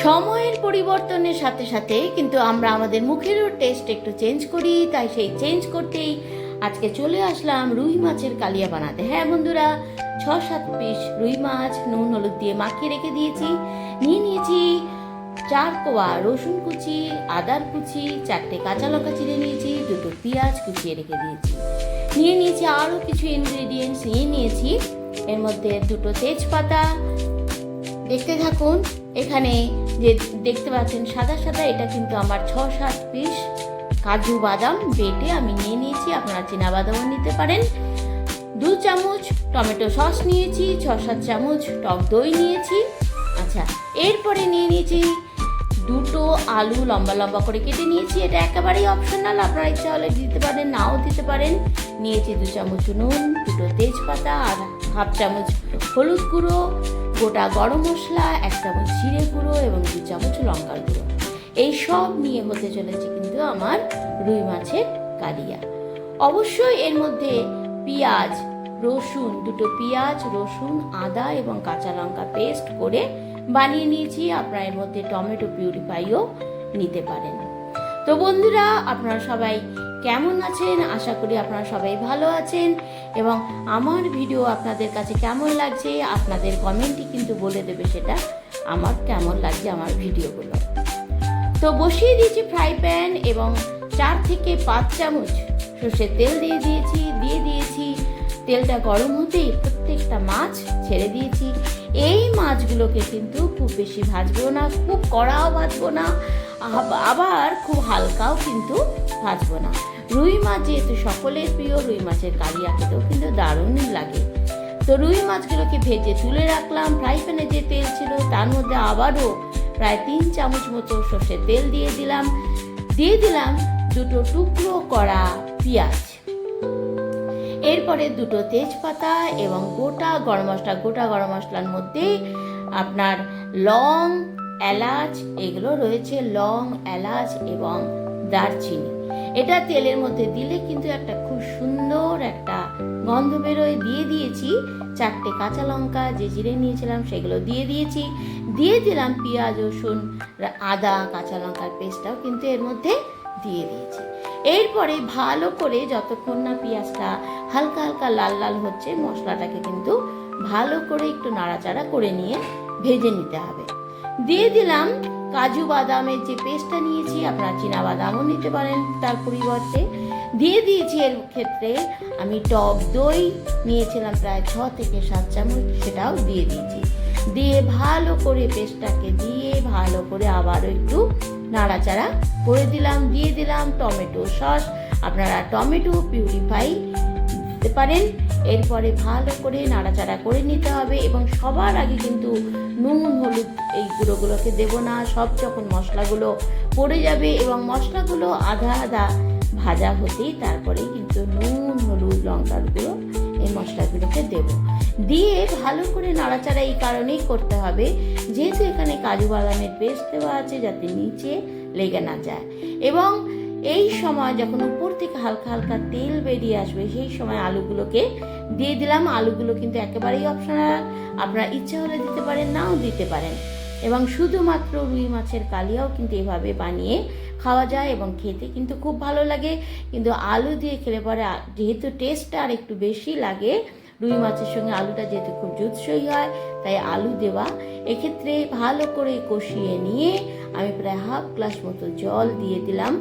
সময়ের পরিবর্তনের সাথে সাথে কিন্তু আমরা আমাদের মুখেরও টেস্ট একটু চেঞ্জ করি, তাই সেই চেঞ্জ করতেই আজকে চলে আসলাম রুই মাছের কালিয়া বানাতে। হ্যাঁ বন্ধুরা, 6-7 পিস রুই মাছ নুন হলুদ দিয়ে মাখিয়ে রেখে দিয়েছি। নিয়েছি 4 কোয়া রসুন কুচি, আদার কুচি, 4টে কাঁচা লঙ্কা চিড়ে নিয়েছি, 2টো পেঁয়াজ কুচিয়ে রেখে দিয়েছি। নিয়েছি আরও কিছু ইনগ্রেডিয়েন্টস নিয়েছি, এর মধ্যে 2টো তেজপাতা। দেখতে থাকুন। এখানে যে দেখতে পাচ্ছেন সাদা সাদা, এটা কিন্তু আমার 6-7 পিস কাজু বাদাম বেটে আমি নিয়েছি, আপনারা চীনা বাদামও নিতে পারেন। 2 চামচ টমেটো সস নিয়েছি, 6-7 চামচ টক দই নিয়েছি। আচ্ছা, এরপরে নিয়েছি 2টো আলু লম্বা লম্বা করে কেটে নিয়েছি। এটা একেবারেই অপশনাল, আপনারা ইচ্ছা হলে দিতে পারেন, নাও দিতে পারেন। নিয়েছি 2 চামচ নুন, 2টো তেজপাতা আর 1/2 চামচ হলুদ গুঁড়ো, গোটা গরম মশলা, 1 চামচ জিরে গুঁড়ো এবং 2 চামচ লঙ্কার গুঁড়ো। এই সব নিয়ে হতে চলেছে কিন্তু আমার রুই মাছের কালিয়া। অবশ্যই এর মধ্যে পেঁয়াজ রসুন, 2টো পেঁয়াজ রসুন আদা এবং কাঁচা লঙ্কা পেস্ট করে বানিয়ে নিয়েছি। আপনারা এর মধ্যে টমেটো পিউরিফাইও নিতে পারেন। তো বন্ধুরা, আপনারা সবাই কেমন আছেন? আশা করি আপনারা সবাই ভালো আছেন এবং আমার ভিডিও আপনাদের কাছে কেমন লাগছে আপনাদের কমেন্টই কিন্তু বলে দেবে সেটা আমার কেমন লাগছে আমার ভিডিওগুলো। তো বসিয়ে দিয়েছি ফ্রাই প্যান এবং 4 থেকে 5 চামচ সর্ষের তেল দিয়ে দিয়েছি। তেলটা গরম হতেই প্রত্যেকটা মাছ ছেড়ে দিয়েছি। এই মাছগুলোকে কিন্তু খুব বেশি ভাজবো না, খুব কড়াও ভাজবো না, আবার খুব হালকাও কিন্তু ভাজবো না। রুই মাছ যেহেতু সকলের প্রিয়, রুই মাছের কালিয়া খেতেও কিন্তু দারুণই লাগে। তো রুই মাছগুলোকে ভেজে তুলে রাখলাম। ফ্রাই প্যানে যে তেল ছিল তার মধ্যে আবারও প্রায় 3 চামচ মতো সর্ষের তেল দিয়ে দিলাম 2টো টুকরো করা পেঁয়াজ, এরপরে 2টো তেজপাতা এবং গোটা গরম মশলার মধ্যে আপনার লং এলাচ, এগুলো রয়েছে লং এলাচ এবং দারচিনি। এটা তেলের মধ্যে দিলে কিন্তু একটা খুব সুন্দর একটা গন্ধ বেরোয়। দিয়ে দিয়েছি 4টে কাঁচা লঙ্কা, যে জিরে নিয়েছিলাম সেগুলো দিয়ে দিলাম পেঁয়াজ রসুন আদা কাঁচা লঙ্কার পেস্টটাও কিন্তু এর মধ্যে দিয়ে দিয়েছি। এরপরে ভালো করে যতক্ষণ না পেঁয়াজটা হালকা হালকা লাল লাল হচ্ছে, মশলাটাকে কিন্তু ভালো করে একটু নাড়াচাড়া করে নিয়ে ভেজে নিতে হবে। দিয়ে দিলাম কাজু বাদামের যে পেস্টটা নিয়েছি, আপনারা চীনা বাদামও নিতে পারেন তার পরিবর্তে। দিয়ে দিয়েছি এর ক্ষেত্রে আমি টক দই নিয়েছিলাম প্রায় 6 থেকে 7 চামচ, সেটাও দিয়ে দিয়েছি। দিয়ে ভালো করে পেস্টটাকে দিয়ে ভালো করে আবারও একটু নাড়াচাড়া করে দিলাম। দিয়ে দিলাম টমেটো সস, আপনারা টমেটো পিউরিফাই দিতে পারেন। এরপরে ভালো করে নাড়াচাড়া করে নিতে হবে এবং সবার আগে কিন্তু নুন হলুদ এই গুঁড়োগুলোকে দেবো না। সব যখন মশলাগুলো পড়ে যাবে এবং মশলাগুলো আধা ভাজা হতেই তারপরেই কিন্তু নুন হলুদ লঙ্কার গুঁড়ো এই মশলাগুলোকে দেব। দিয়ে ভালো করে নাড়াচাড়া এই কারণেই করতে হবে, যেহেতু এখানে কাজু বাদামের পেস্ট দেওয়া আছে, যাতে নিচে লেগে না যায়। এবং এই সময় যখন উপর থেকে হালকা হালকা তেল বেরিয়ে আসবে, সেই সময় আলুগুলোকে দিয়ে দিলাম। আলুগুলো কিন্তু একেবারেই অপশনাল, আপনারা ইচ্ছা হলে দিতে পারেন, নাও দিতে পারেন। এবং শুধুমাত্র রুই মাছের কালিয়াও কিন্তু এভাবে বানিয়ে খাওয়া যায় এবং খেতে কিন্তু খুব ভালো লাগে। কিন্তু আলু দিয়ে খেলে পরে যেহেতু টেস্টটা আর একটু বেশি লাগে, রুই মাছের সঙ্গে আলুটা যেহেতু খুব জুৎসই হয়, তাই আলু দেওয়া। এক্ষেত্রে ভালো করে কষিয়ে নিয়ে আমি প্রায় 1/2 গ্লাস মতো জল দিয়ে দিলাম।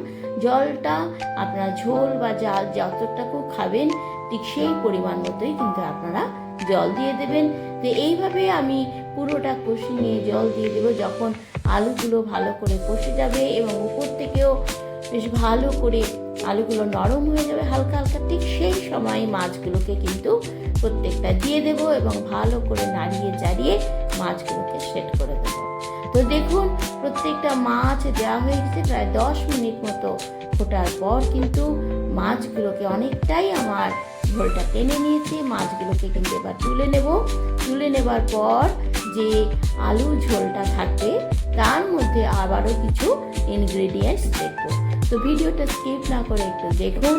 জলটা আপনারা ঝোল বা জাল যতটুকু খাবেন ঠিক সেই পরিমাণ মতোই কিন্তু আপনারা জল দিয়ে দেবেন। তো এইভাবে আমি পুরোটা কষিয়ে নিয়ে জল দিয়ে দেবো। যখন আলুগুলো ভালো করে কষে যাবে এবং উপর থেকেও বেশ ভালো করে আলুগুলো নরম হয়ে যাবে হালকা হালকা, ঠিক সেই সময় মাছগুলোকে কিন্তু প্রত্যেকটা দিয়ে দেব এবং ভালো করে নাড়িয়ে চাড়িয়ে মাছগুলোকে সেট করে দেবো। তো দেখুন, প্রত্যেকটা মাছ দেওয়া হয়ে গেছে। প্রায় 10 মিনিট মতো ফোটার পর কিন্তু মাছগুলোকে অনেকটাই আমার ঝোলটা টেনে নিয়েছি। মাছগুলোকে কিন্তু এবার তুলে নেবার পর যে আলু ঝোলটা থাকবে তার মধ্যে আবারও কিছু ইনগ্রেডিয়েন্টস দেখবো। তো ভিডিওটা স্কিপ না করে একটু দেখুন।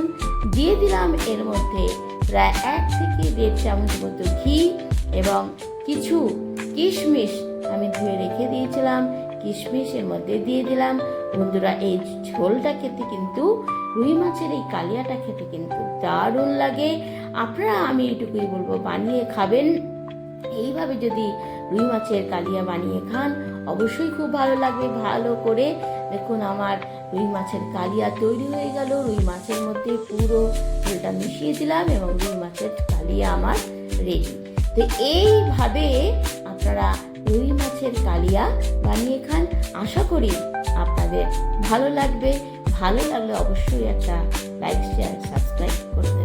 দিয়ে দিলাম এর মধ্যে প্রায় 1 থেকে 1.5 চামচ মতো ঘি এবং কিছু কিশমিশ আমি ধুয়ে রেখে দিয়েছিলাম, কিশমিশ এর মধ্যে দিয়ে দিলাম। বন্ধুরা, এই ঝোলটা খেতে কিন্তু, রুই মাছের এই কালিয়াটা খেতে কিন্তু দারুণ লাগে। আপনারা, আমি এইটুকুই বলবো, বানিয়ে খাবেন। এইভাবে যদি রুই মাছের কালিয়া বানিয়ে খান অবশ্যই খুব ভালো লাগবে। ভালো করে দেখুন, আমার রুই মাছের কালিয়া তৈরি হয়ে গেল। রুই মাছের মধ্যে পুরো ঝোলটা মিশিয়ে দিলাম এবং রুই মাছের কালিয়া আমার রেডি। তো এইভাবে আপনারা রুই মাছের কালিয়া বানিয়ে খান। আশা করি আপনাদের ভালো লাগবে। ভালো লাগলে অবশ্যই একটা লাইক, শেয়ার, সাবস্ক্রাইব করে দেবেন।